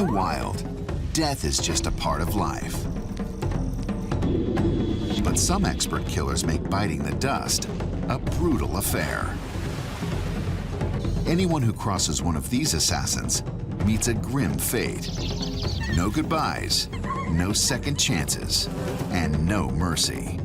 the wild, death is just a part of life. But some expert killers make biting the dust a brutal affair. Anyone who crosses one of these assassins meets a grim fate. No goodbyes, no second chances, and no mercy.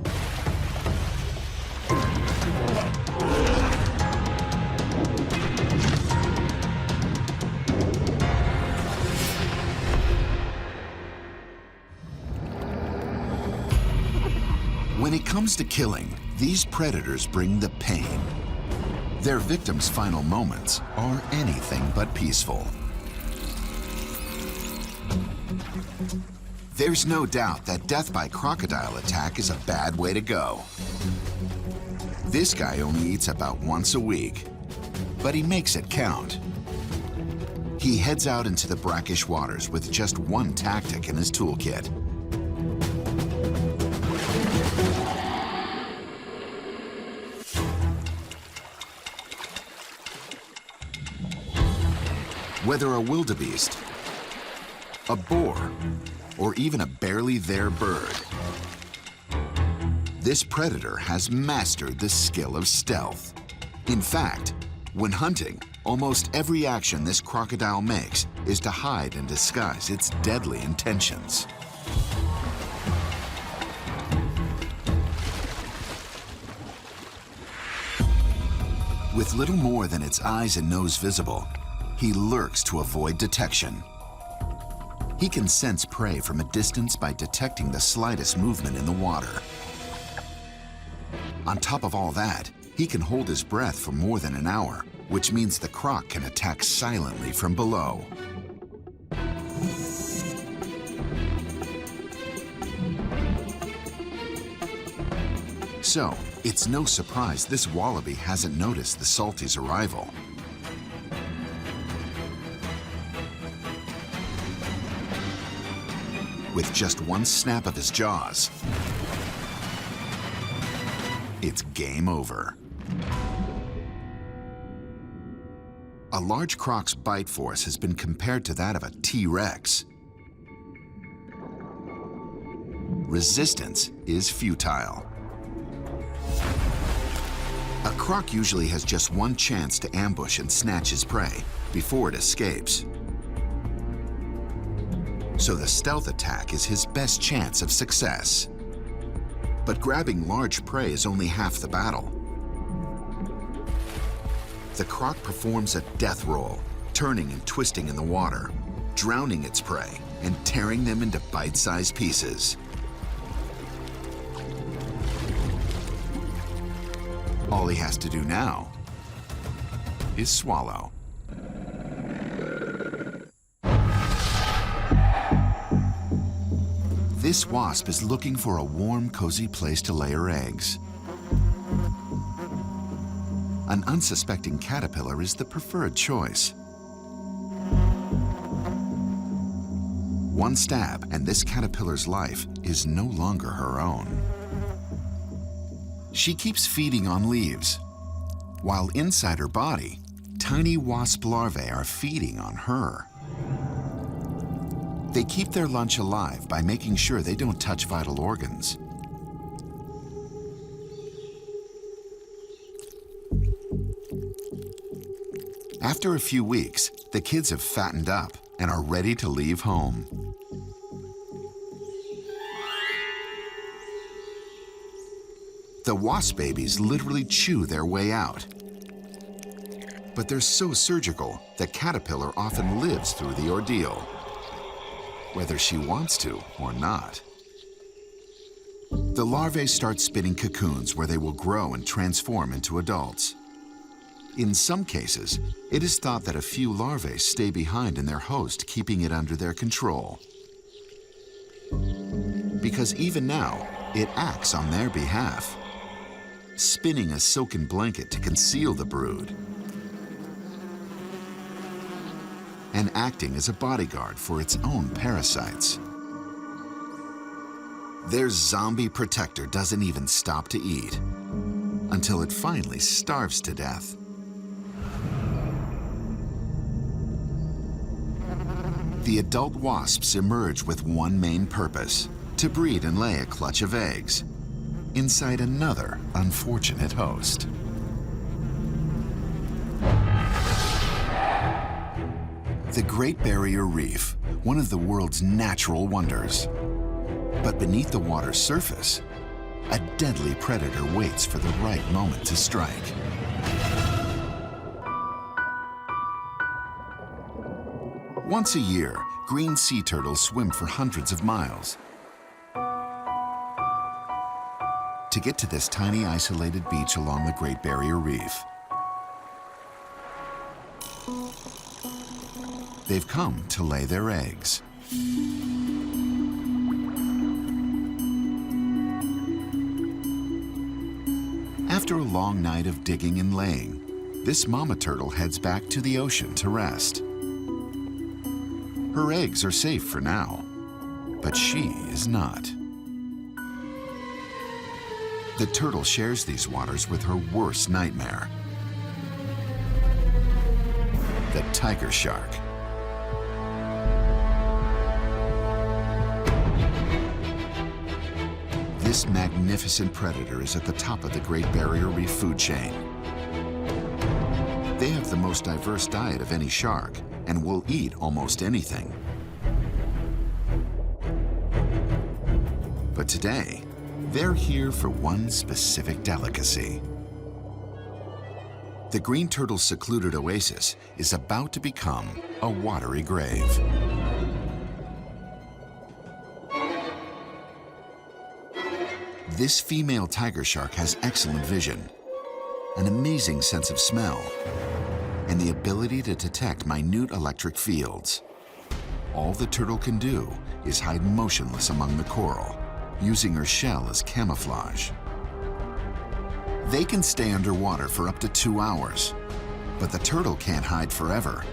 When it comes to killing, these predators bring the pain. Their victims' final moments are anything but peaceful. There's no doubt that death by crocodile attack is a bad way to go. This guy only eats about once a week, but he makes it count. He heads out into the brackish waters with just one tactic in his toolkit. Whether a wildebeest, a boar, or even a barely there bird, this predator has mastered the skill of stealth. In fact, when hunting, almost every action this crocodile makes is to hide and disguise its deadly intentions. With little more than its eyes and nose visible, he lurks to avoid detection. He can sense prey from a distance by detecting the slightest movement in the water. On top of all that, he can hold his breath for more than an hour, which means the croc can attack silently from below. So, it's no surprise this wallaby hasn't noticed the salty's arrival. With just one snap of his jaws, it's game over. A large croc's bite force has been compared to that of a T-Rex. Resistance is futile. A croc usually has just one chance to ambush and snatch his prey before it escapes. So the stealth attack is his best chance of success. But grabbing large prey is only half the battle. The croc performs a death roll, turning and twisting in the water, drowning its prey and tearing them into bite-sized pieces. All he has to do now is swallow. This wasp is looking for a warm, cozy place to lay her eggs. An unsuspecting caterpillar is the preferred choice. One stab, and this caterpillar's life is no longer her own. She keeps feeding on leaves, while inside her body, tiny wasp larvae are feeding on her. They keep their lunch alive by making sure they don't touch vital organs. After a few weeks, the kids have fattened up and are ready to leave home. The wasp babies literally chew their way out. But they're so surgical, the caterpillar often lives through the ordeal, whether she wants to or not. The larvae start spinning cocoons where they will grow and transform into adults. In some cases, it is thought that a few larvae stay behind in their host, keeping it under their control. Because even now, it acts on their behalf, spinning a silken blanket to conceal the brood, and acting as a bodyguard for its own parasites. Their zombie protector doesn't even stop to eat until it finally starves to death. The adult wasps emerge with one main purpose: to breed and lay a clutch of eggs inside another unfortunate host. The Great Barrier Reef, one of the world's natural wonders. But beneath the water's surface, a deadly predator waits for the right moment to strike. Once a year, green sea turtles swim for hundreds of miles to get to this tiny isolated beach along the Great Barrier Reef. They've come to lay their eggs. After a long night of digging and laying, this mama turtle heads back to the ocean to rest. Her eggs are safe for now, but she is not. The turtle shares these waters with her worst nightmare, the tiger shark. This magnificent predator is at the top of the Great Barrier Reef food chain. They have the most diverse diet of any shark and will eat almost anything. But today, they're here for one specific delicacy. The green turtle's secluded oasis is about to become a watery grave. This female tiger shark has excellent vision, an amazing sense of smell, and the ability to detect minute electric fields. All the turtle can do is hide motionless among the coral, using her shell as camouflage. They can stay underwater for up to 2 hours, but the turtle can't hide forever.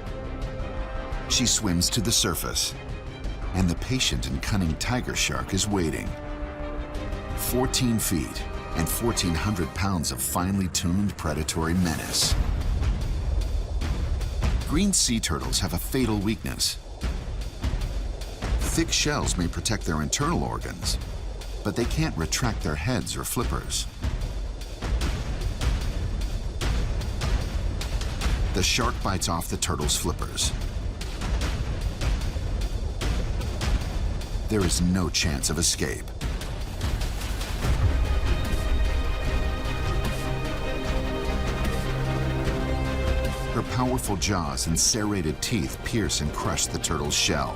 She swims to the surface, and the patient and cunning tiger shark is waiting. 14 feet and 1,400 pounds of finely tuned predatory menace. Green sea turtles have a fatal weakness. Thick shells may protect their internal organs, but they can't retract their heads or flippers. The shark bites off the turtle's flippers. There is no chance of escape. Her powerful jaws and serrated teeth pierce and crush the turtle's shell.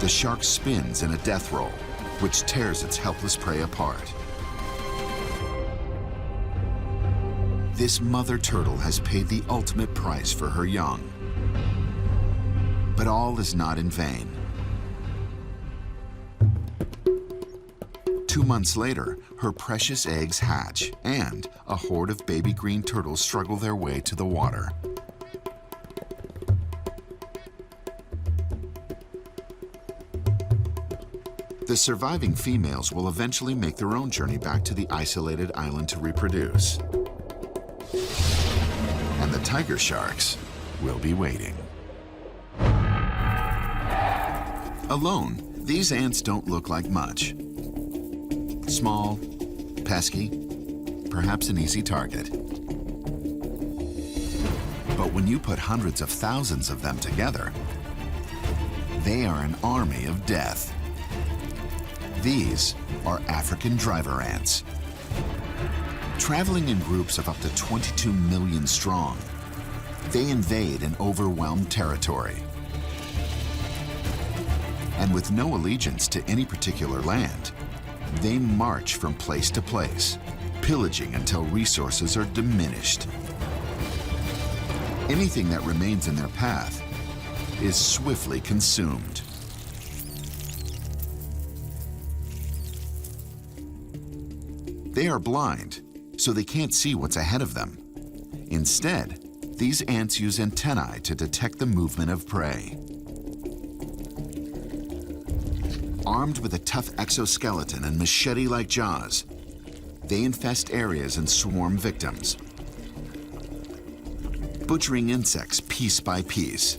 The shark spins in a death roll, which tears its helpless prey apart. This mother turtle has paid the ultimate price for her young. But all is not in vain. 2 months later, her precious eggs hatch, and a horde of baby green turtles struggle their way to the water. The surviving females will eventually make their own journey back to the isolated island to reproduce. And the tiger sharks will be waiting. Alone, these ants don't look like much. Small, pesky, perhaps an easy target. But when you put hundreds of thousands of them together, they are an army of death. These are African driver ants. Traveling in groups of up to 22 million strong, they invade an overwhelmed territory. And with no allegiance to any particular land, they march from place to place, pillaging until resources are diminished. Anything that remains in their path is swiftly consumed. They are blind, so they can't see what's ahead of them. Instead, these ants use antennae to detect the movement of prey. Armed with a tough exoskeleton and machete-like jaws, They infest areas and swarm victims, butchering insects piece by piece.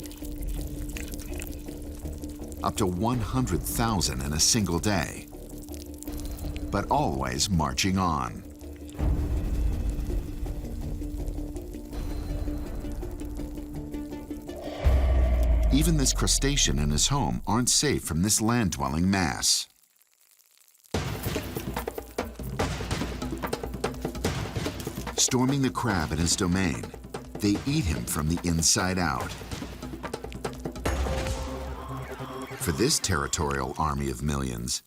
Up to 100,000 in a single day, but always marching on. Even this crustacean and his home aren't safe from this land-dwelling mass. Storming the crab in his domain, they eat him from the inside out. For this territorial army of millions,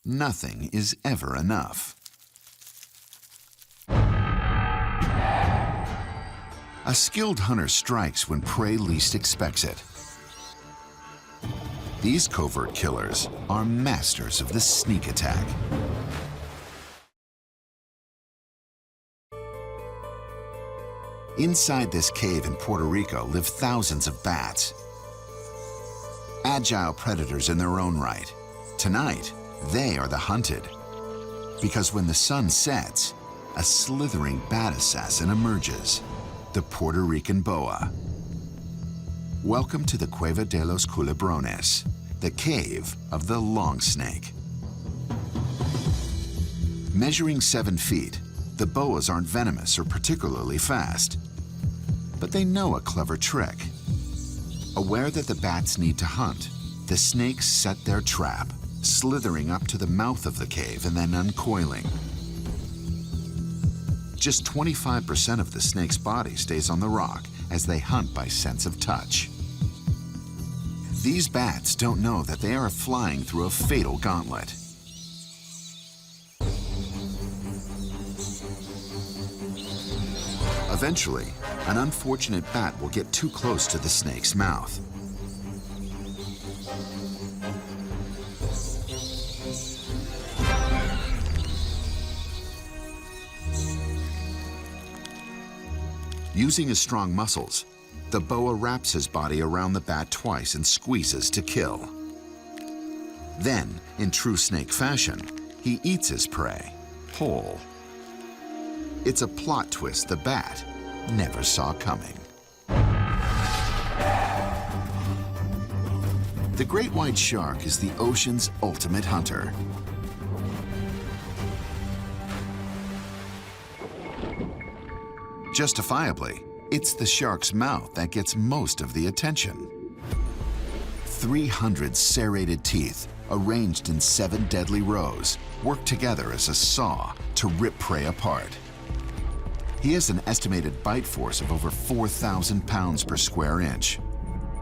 nothing is ever enough. A skilled hunter strikes when prey least expects it. These covert killers are masters of the sneak attack. Inside this cave in Puerto Rico live thousands of bats. Agile predators in their own right. Tonight, they are the hunted. Because when the sun sets, a slithering bat assassin emerges, the Puerto Rican boa. Welcome to the Cueva de los Culebrones, the cave of the long snake. Measuring 7 feet, the boas aren't venomous or particularly fast. But they know a clever trick. Aware that the bats need to hunt, the snakes set their trap, slithering up to the mouth of the cave and then uncoiling. Just 25% of the snake's body stays on the rock as they hunt by sense of touch. These bats don't know that they are flying through a fatal gauntlet. Eventually, an unfortunate bat will get too close to the snake's mouth. Using his strong muscles, the boa wraps his body around the bat twice and squeezes to kill. Then, in true snake fashion, he eats his prey whole. It's a plot twist the bat never saw coming. The great white shark is the ocean's ultimate hunter. Justifiably, it's the shark's mouth that gets most of the attention. 300 serrated teeth, arranged in 7 deadly rows, work together as a saw to rip prey apart. He has an estimated bite force of over 4,000 pounds per square inch.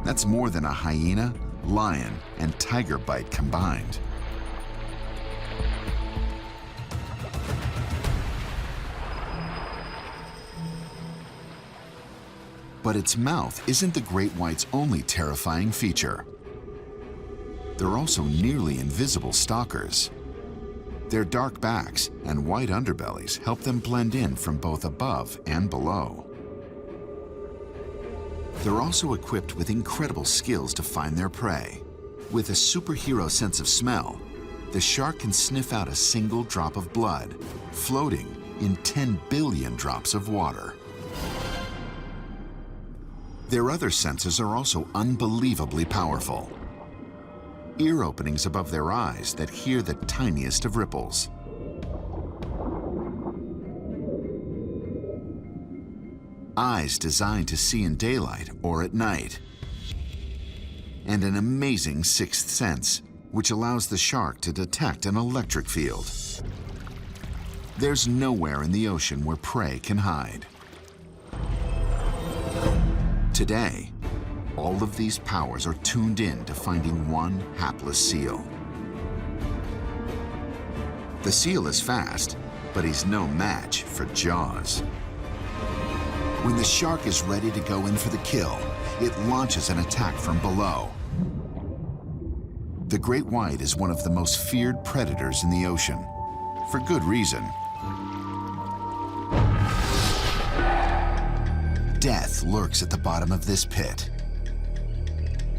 That's more than a hyena, lion, and tiger bite combined. But its mouth isn't the great white's only terrifying feature. They're also nearly invisible stalkers. Their dark backs and white underbellies help them blend in from both above and below. They're also equipped with incredible skills to find their prey. With a superhero sense of smell, the shark can sniff out a single drop of blood, floating in 10 billion drops of water. Their other senses are also unbelievably powerful. Ear openings above their eyes that hear the tiniest of ripples. Eyes designed to see in daylight or at night. And an amazing sixth sense, which allows the shark to detect an electric field. There's nowhere in the ocean where prey can hide. Today, all of these powers are tuned in to finding one hapless seal. The seal is fast, but he's no match for Jaws. When the shark is ready to go in for the kill, it launches an attack from below. The great white is one of the most feared predators in the ocean, for good reason. Death lurks at the bottom of this pit.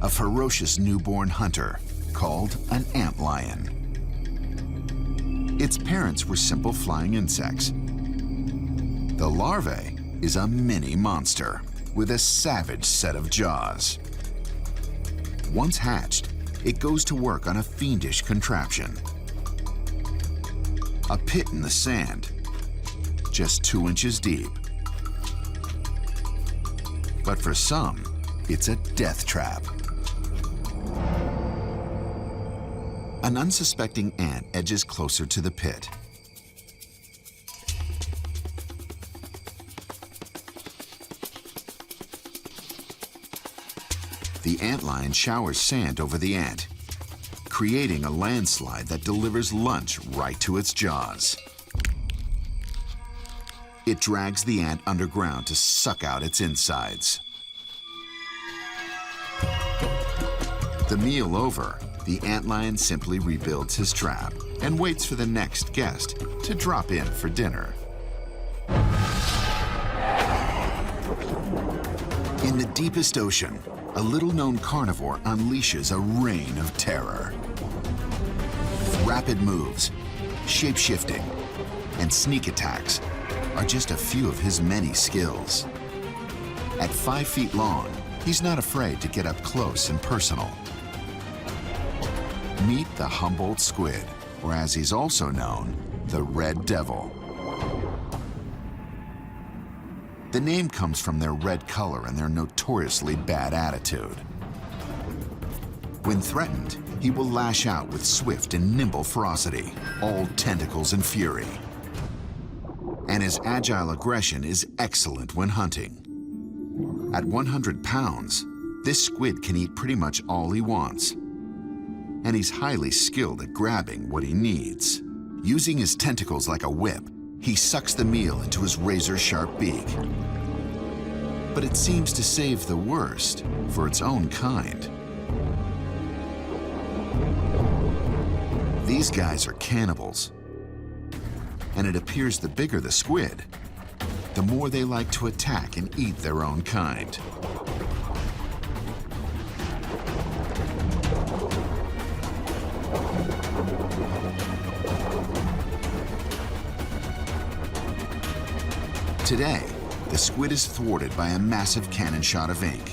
A ferocious newborn hunter called an antlion. Its parents were simple flying insects. The larvae is a mini monster with a savage set of jaws. Once hatched, it goes to work on a fiendish contraption. A pit in the sand, just 2 inches deep. But for some, it's a death trap. An unsuspecting ant edges closer to the pit. The antlion showers sand over the ant, creating a landslide that delivers lunch right to its jaws. It drags the ant underground to suck out its insides. The meal over, the antlion simply rebuilds his trap and waits for the next guest to drop in for dinner. In the deepest ocean, a little-known carnivore unleashes a reign of terror. Rapid moves, shape-shifting, and sneak attacks are just a few of his many skills. At 5 feet long, he's not afraid to get up close and personal. Meet the Humboldt squid, or as he's also known, the Red Devil. The name comes from their red color and their notoriously bad attitude. When threatened, he will lash out with swift and nimble ferocity, all tentacles and fury. And his agile aggression is excellent when hunting. At 100 pounds, this squid can eat pretty much all he wants. And he's highly skilled at grabbing what he needs. Using his tentacles like a whip, he sucks the meal into his razor-sharp beak. But it seems to save the worst for its own kind. These guys are cannibals. And it appears the bigger the squid, the more they like to attack and eat their own kind. Today, the squid is thwarted by a massive cannon shot of ink.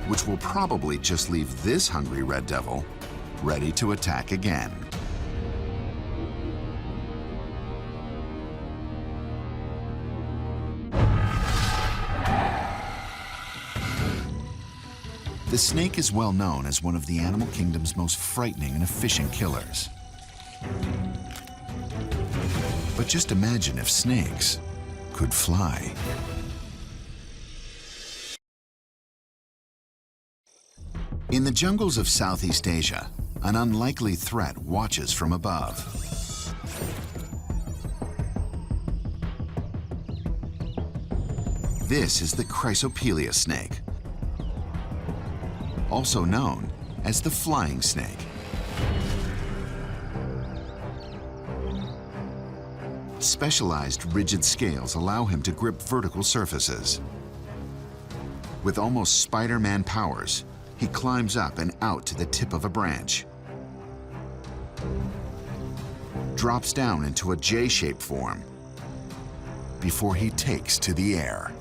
Which will probably just leave this hungry red devil ready to attack again. The snake is well known as one of the animal kingdom's most frightening and efficient killers. But just imagine if snakes could fly. In the jungles of Southeast Asia, an unlikely threat watches from above. This is the Chrysopelia snake, also known as the flying snake. Specialized rigid scales allow him to grip vertical surfaces. With almost Spider-Man powers, he climbs up and out to the tip of a branch, drops down into a J-shaped form before he takes to the air.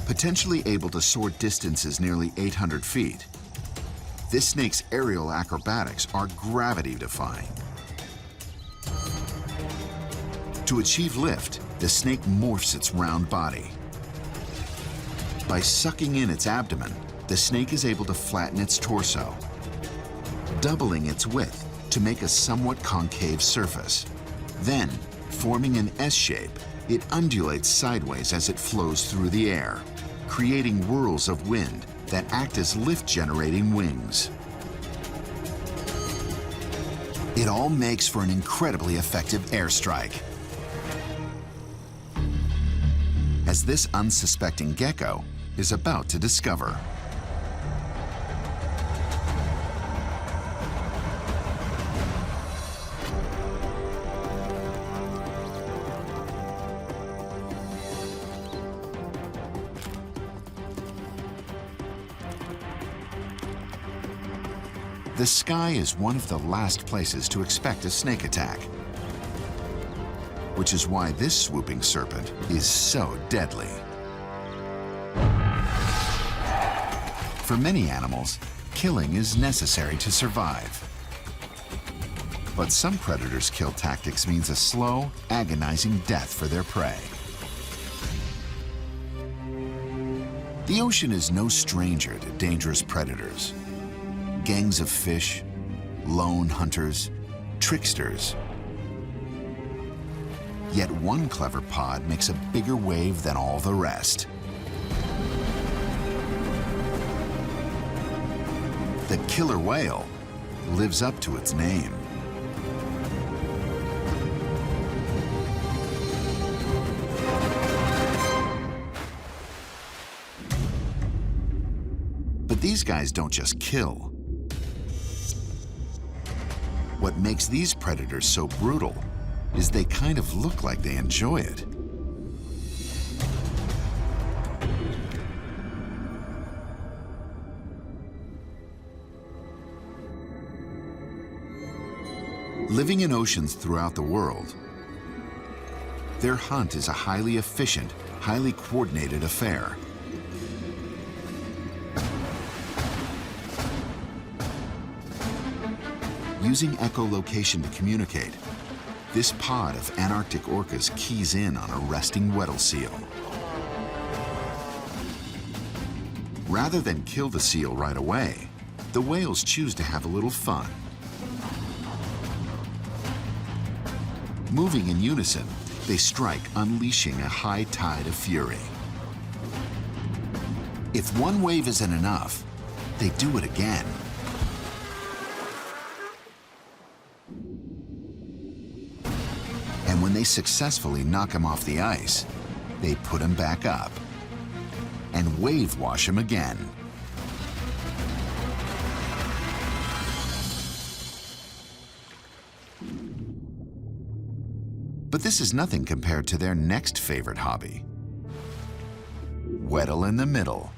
Potentially able to soar distances nearly 800 feet, this snake's aerial acrobatics are gravity-defying. To achieve lift, the snake morphs its round body. By sucking in its abdomen, the snake is able to flatten its torso, doubling its width to make a somewhat concave surface. Then, forming an S shape, it undulates sideways as it flows through the air, creating whirls of wind that act as lift-generating wings. It all makes for an incredibly effective airstrike. As this unsuspecting gecko is about to discover. The sky is one of the last places to expect a snake attack, which is why this swooping serpent is so deadly. For many animals, killing is necessary to survive. But some predators' kill tactics means a slow, agonizing death for their prey. The ocean is no stranger to dangerous predators. Gangs of fish, lone hunters, tricksters. Yet one clever pod makes a bigger wave than all the rest. The killer whale lives up to its name. But these guys don't just kill. What makes these predators so brutal is they kind of look like they enjoy it. Living in oceans throughout the world, their hunt is a highly efficient, highly coordinated affair. Using echolocation to communicate, this pod of Antarctic orcas keys in on a resting Weddell seal. Rather than kill the seal right away, the whales choose to have a little fun. Moving in unison, they strike, unleashing a high tide of fury. If one wave isn't enough, they do it again. And when they successfully knock him off the ice, they put him back up and wave wash him again. But this is nothing compared to their next favorite hobby. Weddell in the middle.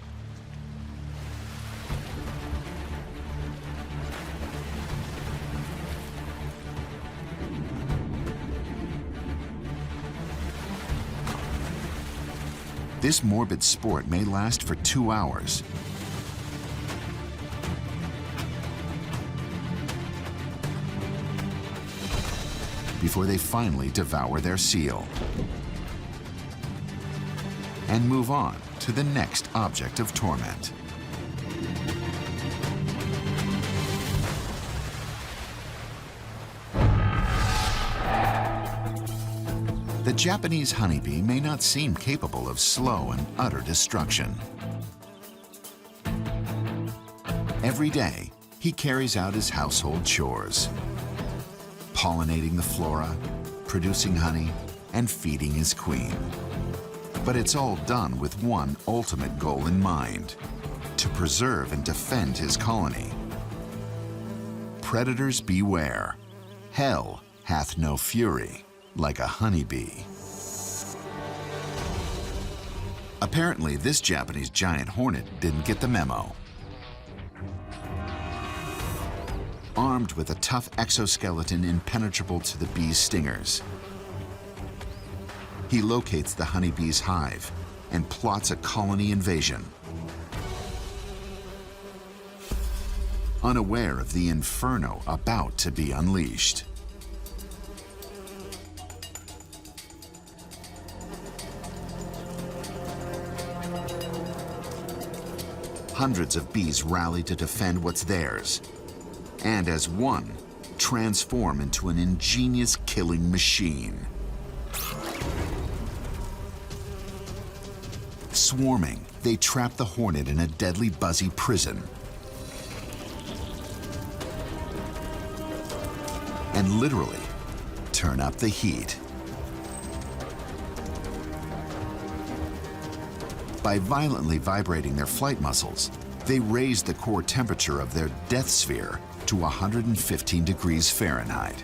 This morbid sport may last for 2 hours. Before they finally devour their seal and move on to the next object of torment. The Japanese honeybee may not seem capable of slow and utter destruction. Every day, he carries out his household chores, pollinating the flora, producing honey, and feeding his queen. But it's all done with one ultimate goal in mind: to preserve and defend his colony. Predators beware. Hell hath no fury like a honeybee. Apparently, this Japanese giant hornet didn't get the memo. Armed with a tough exoskeleton impenetrable to the bee's stingers, he locates the honeybee's hive and plots a colony invasion. Unaware of the inferno about to be unleashed. Hundreds of bees rally to defend what's theirs, and as one, transform into an ingenious killing machine. Swarming, they trap the hornet in a deadly buzzy prison and literally turn up the heat. By violently vibrating their flight muscles, they raise the core temperature of their death sphere to 115 degrees Fahrenheit,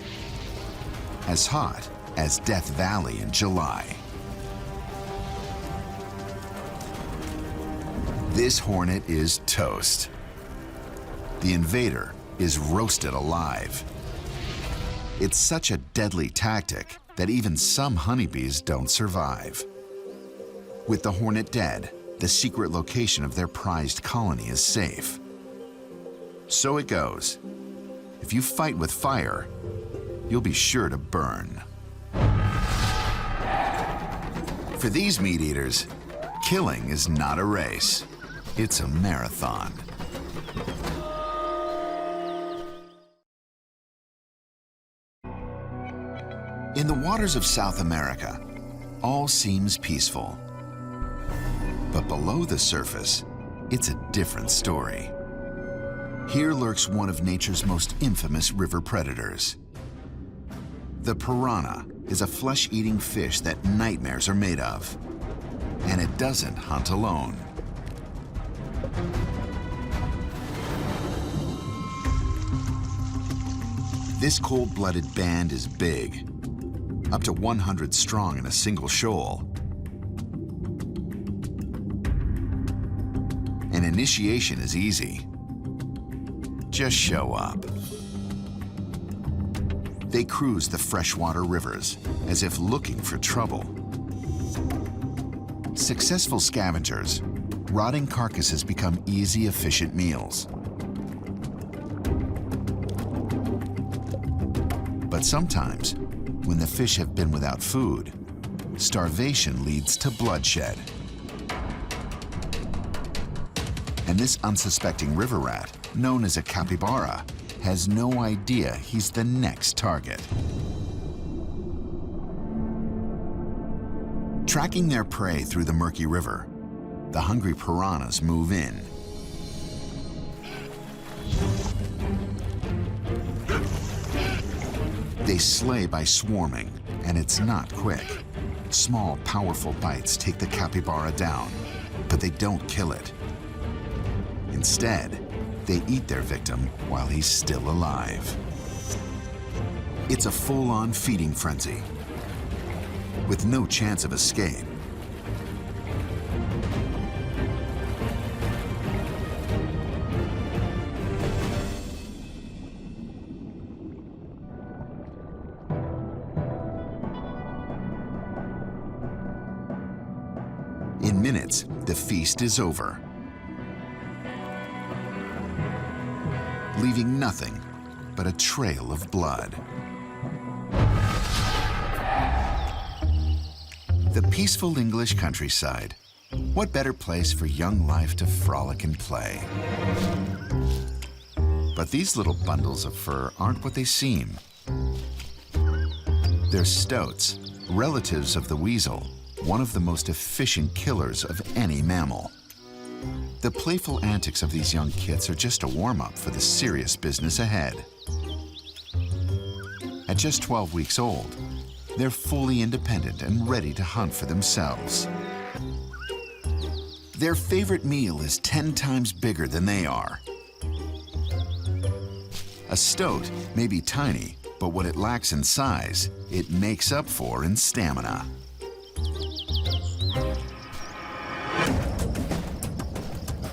as hot as Death Valley in July. This hornet is toast. The invader is roasted alive. It's such a deadly tactic that even some honeybees don't survive. With the hornet dead, the secret location of their prized colony is safe. So it goes. If you fight with fire, you'll be sure to burn. For these meat eaters, killing is not a race, it's a marathon. In the waters of South America, all seems peaceful. But below the surface, it's a different story. Here lurks one of nature's most infamous river predators. The piranha is a flesh-eating fish that nightmares are made of. And it doesn't hunt alone. This cold-blooded band is big, up to 100 strong in a single shoal. An initiation is easy. Just show up. They cruise the freshwater rivers as if looking for trouble. Successful scavengers, rotting carcasses become easy, efficient meals. But sometimes, when the fish have been without food, starvation leads to bloodshed. And this unsuspecting river rat, known as a capybara, has no idea he's the next target. Tracking their prey through the murky river, the hungry piranhas move in. They slay by swarming, and it's not quick. Small, powerful bites take the capybara down, but they don't kill it. Instead, they eat their victim while he's still alive. It's a full-on feeding frenzy, with no chance of escape. In minutes, the feast is over, leaving nothing but a trail of blood. The peaceful English countryside. What better place for young life to frolic and play? But these little bundles of fur aren't what they seem. They're stoats, relatives of the weasel, one of the most efficient killers of any mammal. The playful antics of these young kits are just a warm-up for the serious business ahead. At just 12 weeks old, they're fully independent and ready to hunt for themselves. Their favorite meal is 10 times bigger than they are. A stoat may be tiny, but what it lacks in size, it makes up for in stamina.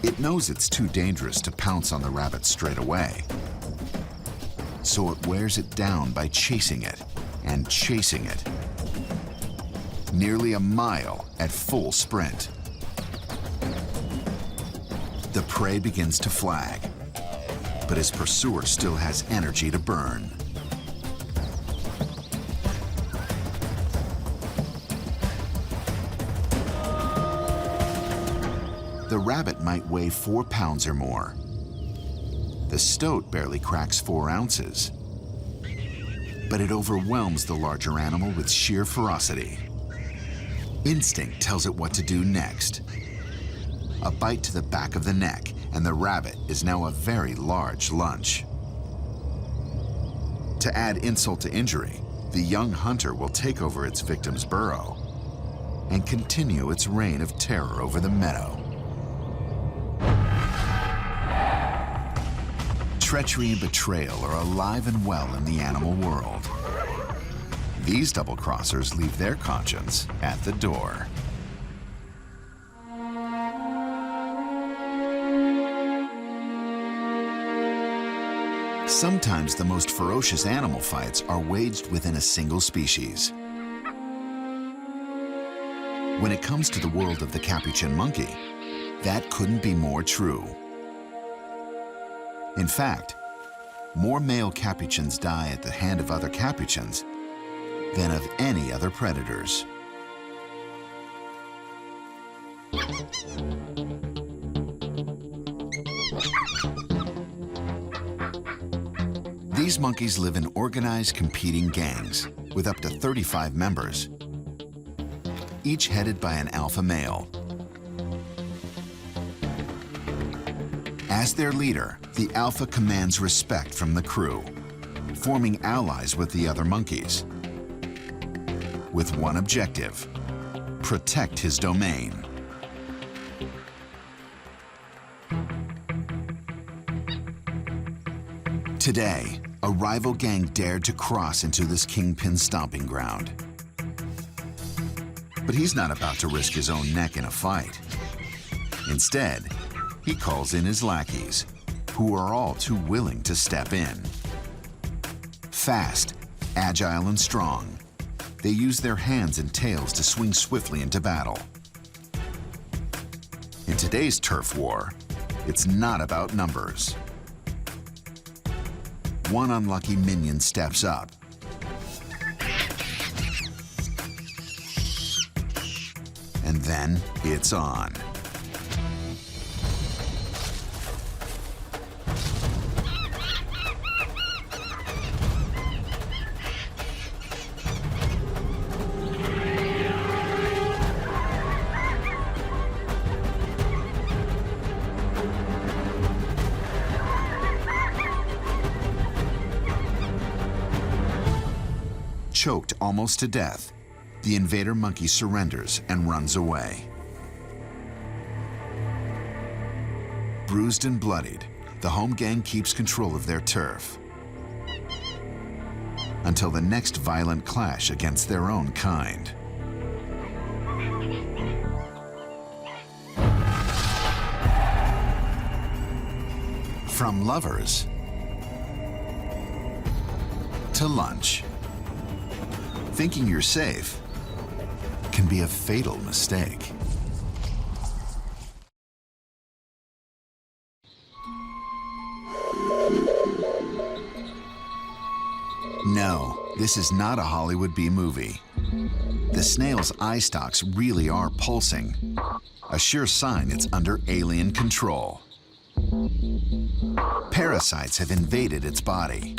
It knows it's too dangerous to pounce on the rabbit straight away. So it wears it down by chasing it and chasing it. Nearly a mile at full sprint. The prey begins to flag, but his pursuer still has energy to burn. The rabbit might weigh 4 pounds or more. The stoat barely cracks 4 ounces. But it overwhelms the larger animal with sheer ferocity. Instinct tells it what to do next. A bite to the back of the neck, and the rabbit is now a very large lunch. To add insult to injury, the young hunter will take over its victim's burrow and continue its reign of terror over the meadow. Treachery and betrayal are alive and well in the animal world. These double-crossers leave their conscience at the door. Sometimes the most ferocious animal fights are waged within a single species. When it comes to the world of the capuchin monkey, that couldn't be more true. In fact, more male capuchins die at the hand of other capuchins than of any other predators. These monkeys live in organized competing gangs with up to 35 members, each headed by an alpha male. As their leader, the alpha commands respect from the crew, forming allies with the other monkeys, with one objective: protect his domain. Today, a rival gang dared to cross into this kingpin's stomping ground. But he's not about to risk his own neck in a fight. Instead, he calls in his lackeys, who are all too willing to step in. Fast, agile, and strong, they use their hands and tails to swing swiftly into battle. In today's turf war, it's not about numbers. One unlucky minion steps up, and then it's on. Choked almost to death, the invader monkey surrenders and runs away. Bruised and bloodied, the home gang keeps control of their turf until the next violent clash against their own kind. From lovers to lunch, thinking you're safe can be a fatal mistake. No, this is not a Hollywood B movie. The snail's eye stalks really are pulsing, a sure sign it's under alien control. Parasites have invaded its body.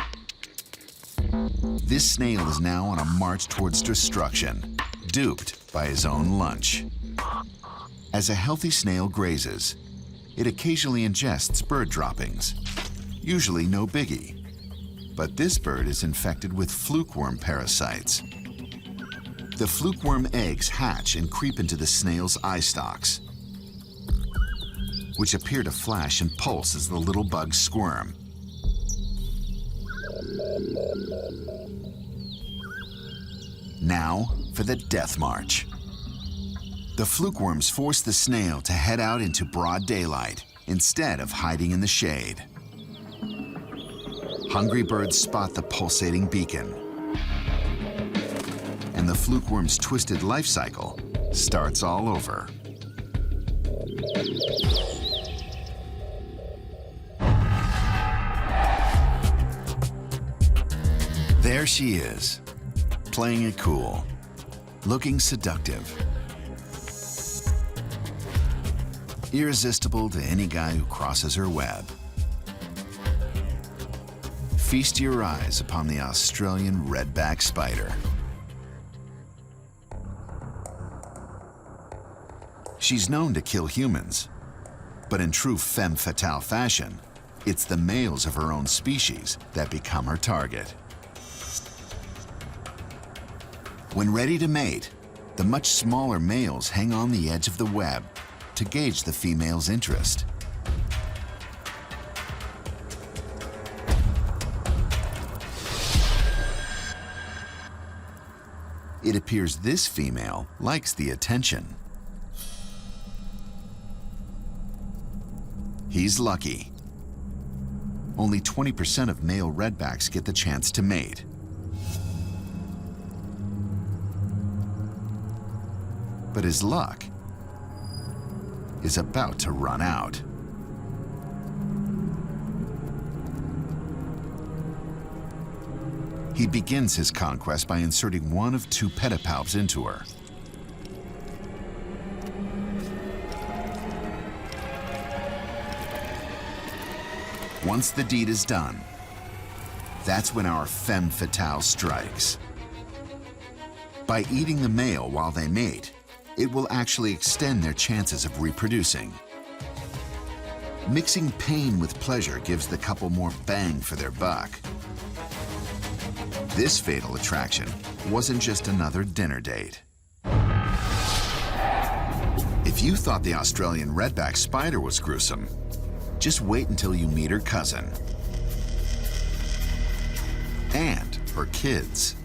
This snail is now on a march towards destruction, duped by his own lunch. As a healthy snail grazes, it occasionally ingests bird droppings, usually no biggie. But this bird is infected with flukeworm parasites. The flukeworm eggs hatch and creep into the snail's eye stalks, which appear to flash and pulse as the little bugs squirm. Now for the death march. The flukeworms force the snail to head out into broad daylight instead of hiding in the shade. Hungry birds spot the pulsating beacon, and the flukeworm's twisted life cycle starts all over. There she is, playing it cool, looking seductive. Irresistible to any guy who crosses her web. Feast your eyes upon the Australian redback spider. She's known to kill humans, but in true femme fatale fashion, it's the males of her own species that become her target. When ready to mate, the much smaller males hang on the edge of the web to gauge the female's interest. It appears this female likes the attention. He's lucky. only 20% of male redbacks get the chance to mate. But his luck is about to run out. He begins his conquest by inserting one of two pedipalps into her. Once the deed is done, that's when our femme fatale strikes. By eating the male while they mate, it will actually extend their chances of reproducing. Mixing pain with pleasure gives the couple more bang for their buck. This fatal attraction wasn't just another dinner date. If you thought the Australian redback spider was gruesome, just wait until you meet her cousin and her kids.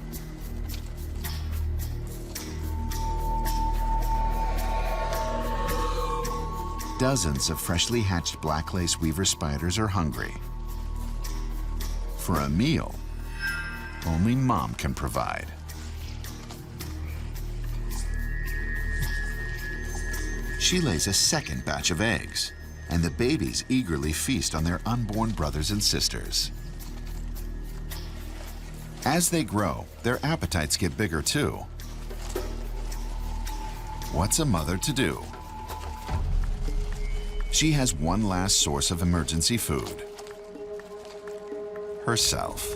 Dozens of freshly hatched black lace weaver spiders are hungry for a meal only mom can provide. She lays a second batch of eggs, and the babies eagerly feast on their unborn brothers and sisters. As they grow, their appetites get bigger too. What's a mother to do? She has one last source of emergency food: herself.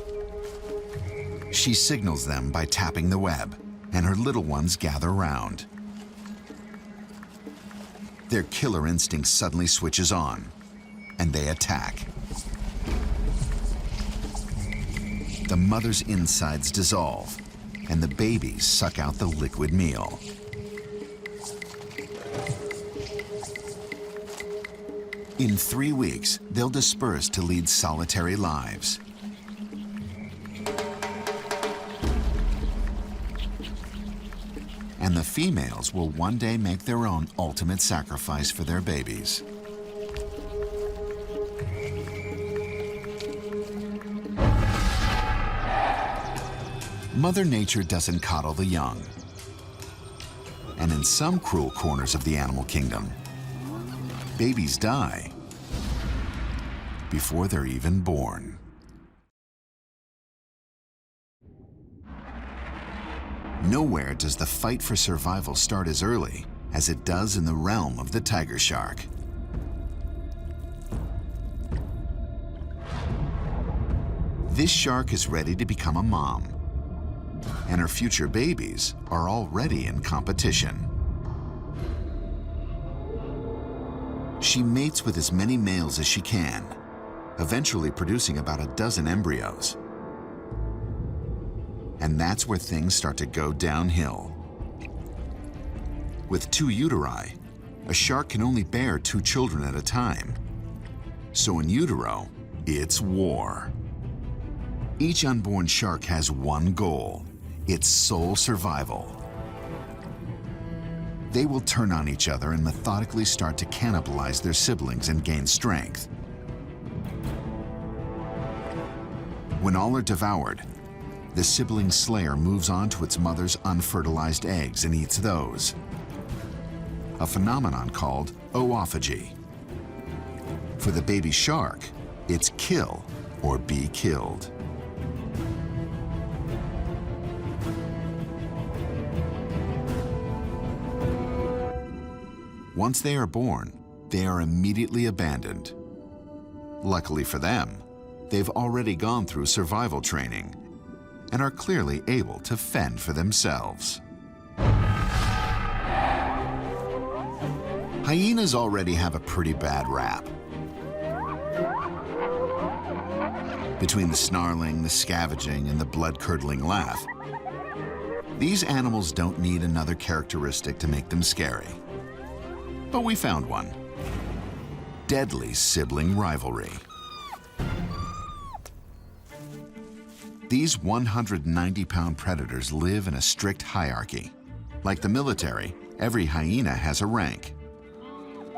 She signals them by tapping the web, and her little ones gather round. Their killer instinct suddenly switches on, and they attack. The mother's insides dissolve, and the babies suck out the liquid meal. In 3 weeks, they'll disperse to lead solitary lives. And the females will one day make their own ultimate sacrifice for their babies. Mother Nature doesn't coddle the young. And in some cruel corners of the animal kingdom, babies die before they're even born. Nowhere does the fight for survival start as early as it does in the realm of the tiger shark. This shark is ready to become a mom, and her future babies are already in competition. She mates with as many males as she can, eventually producing about a dozen embryos. And that's where things start to go downhill. With 2 uteri, a shark can only bear 2 children at a time. So in utero, it's war. Each unborn shark has one goal: its sole survival. They will turn on each other and methodically start to cannibalize their siblings and gain strength. When all are devoured, the sibling slayer moves on to its mother's unfertilized eggs and eats those, a phenomenon called oophagy. For the baby shark, it's kill or be killed. Once they are born, they are immediately abandoned. Luckily for them, they've already gone through survival training and are clearly able to fend for themselves. Hyenas already have a pretty bad rap. Between the snarling, the scavenging, and the blood-curdling laugh, these animals don't need another characteristic to make them scary. But we found one: deadly sibling rivalry. These 190-pound predators live in a strict hierarchy. Like the military, every hyena has a rank.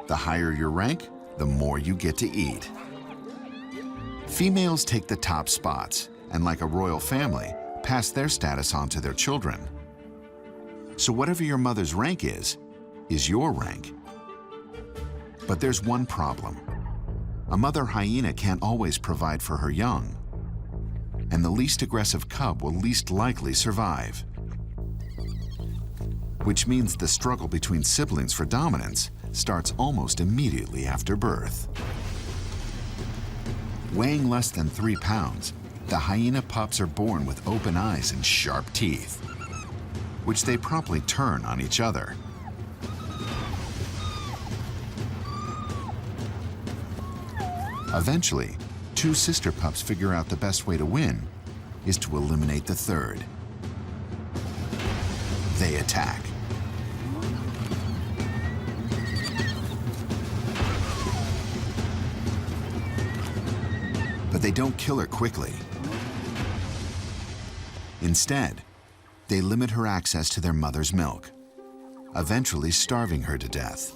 The higher your rank, the more you get to eat. Females take the top spots and, like a royal family, pass their status on to their children. So whatever your mother's rank is your rank. But there's one problem. A mother hyena can't always provide for her young, and the least aggressive cub will least likely survive. Which means the struggle between siblings for dominance starts almost immediately after birth. Weighing less than 3 pounds, the hyena pups are born with open eyes and sharp teeth, which they promptly turn on each other. Eventually, 2 sister pups figure out the best way to win is to eliminate the third. They attack. But they don't kill her quickly. Instead, they limit her access to their mother's milk, eventually starving her to death.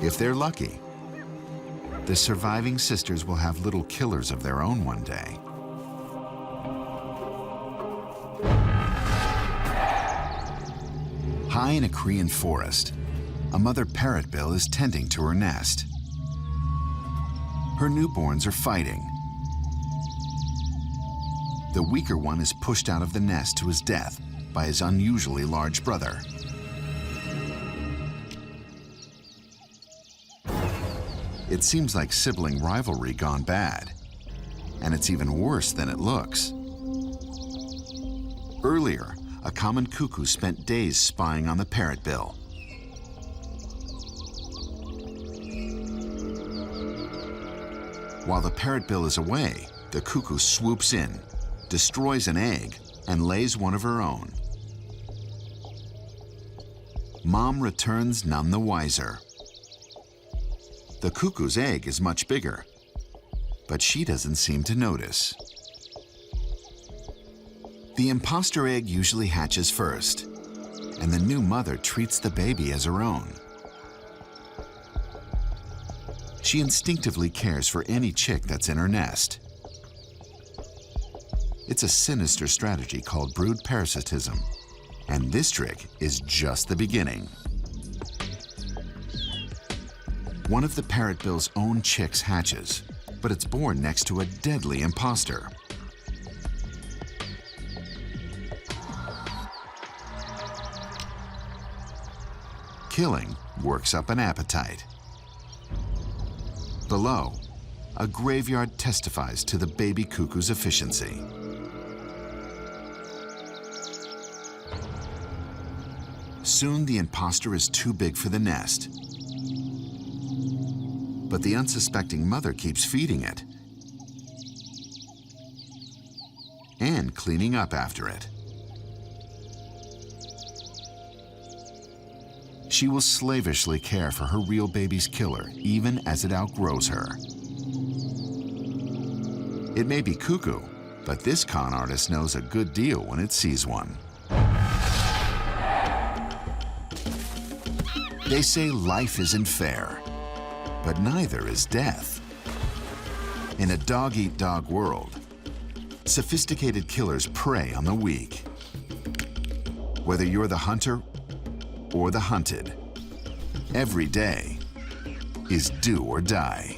If they're lucky, the surviving sisters will have little killers of their own one day. High in a Korean forest, a mother parrotbill is tending to her nest. Her newborns are fighting. The weaker one is pushed out of the nest to his death by his unusually large brother. It seems like sibling rivalry gone bad, and it's even worse than it looks. Earlier, a common cuckoo spent days spying on the parrotbill. While the parrotbill is away, the cuckoo swoops in, destroys an egg, and lays one of her own. Mom returns none the wiser. The cuckoo's egg is much bigger, but she doesn't seem to notice. The imposter egg usually hatches first, and the new mother treats the baby as her own. She instinctively cares for any chick that's in her nest. It's a sinister strategy called brood parasitism, and this trick is just the beginning. One of the parrotbill's own chicks hatches, but it's born next to a deadly imposter. Killing works up an appetite. Below, a graveyard testifies to the baby cuckoo's efficiency. Soon the imposter is too big for the nest, but the unsuspecting mother keeps feeding it and cleaning up after it. She will slavishly care for her real baby's killer even as it outgrows her. It may be cuckoo, but this con artist knows a good deal when it sees one. They say life isn't fair, but neither is death. In a dog-eat-dog world, sophisticated killers prey on the weak. Whether you're the hunter or the hunted, every day is do or die.